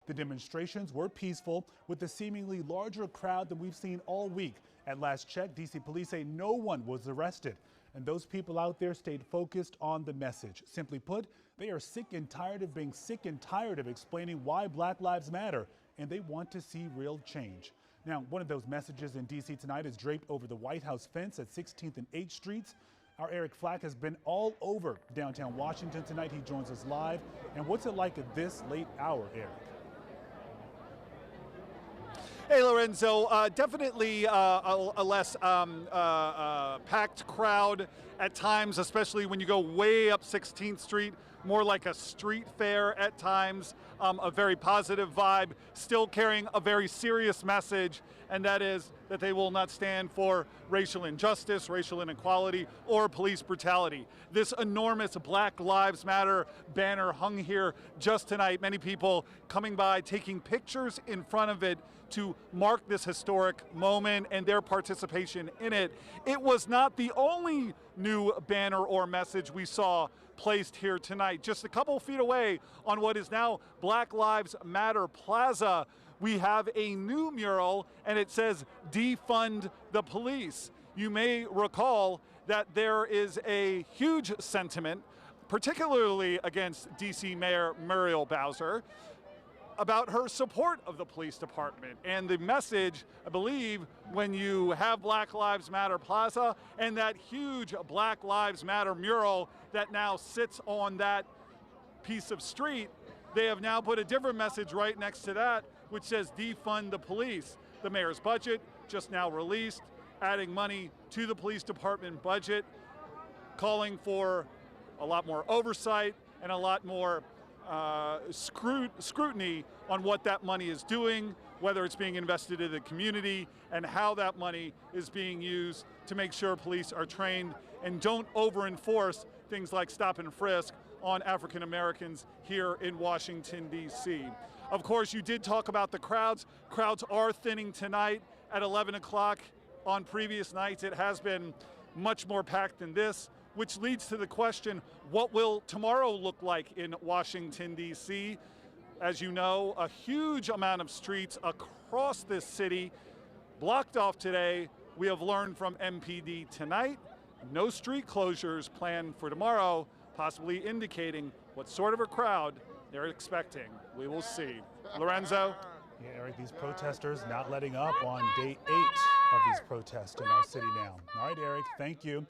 The demonstrations were peaceful, with a seemingly larger crowd than we've seen all week. At last check, D.C. police say no one was arrested. And those people out there stayed focused on the message. Simply put, they are sick and tired of being sick and tired of explaining why Black Lives Matter, and they want to see real change. Now, one of those messages in D.C. tonight is draped over the White House fence at 16th and 8th Streets. Our Eric Flack has been all over downtown Washington tonight. He joins us live. And what's it like at this late hour, Eric? Hey, Lorenzo, definitely a less packed crowd at times, especially when you go way up 16th Street, more like a street fair at times. A very positive vibe, still carrying a very serious message, and that is that they will not stand for racial injustice, racial inequality, or police brutality. This enormous Black Lives Matter banner hung here just tonight. Many people coming by, taking pictures in front of it to mark this historic moment and their participation in it. It was not the only new banner or message we saw placed here tonight. Just a couple feet away on what is now Black Lives Matter Plaza, we have a new mural, and it says, "Defund the police." You may recall that there is a huge sentiment, particularly against DC Mayor Muriel Bowser, about her support of the police department. And the message, I believe, when you have Black Lives Matter Plaza and that huge Black Lives Matter mural that now sits on that piece of street, they have now put a different message right next to that, which says defund the police. The mayor's budget just now released, adding money to the police department budget, calling for a lot more oversight and a lot more scrutiny on what that money is doing, whether it's being invested in the community, and how that money is being used to make sure police are trained and don't over-enforce things like stop and frisk on African Americans here in Washington, D.C. Of course, you did talk about the crowds. Crowds are thinning tonight at 11 o'clock. On previous nights, it has been much more packed than this, which leads to the question, what will tomorrow look like in Washington, D.C.? As you know, a huge amount of streets across this city blocked off today. We have learned from MPD tonight, no street closures planned for tomorrow, possibly indicating what sort of a crowd they're expecting. We will see. Lorenzo? Yeah, Eric, these protesters not letting up on day 8 of these protests in our city now. All right, Eric, thank you.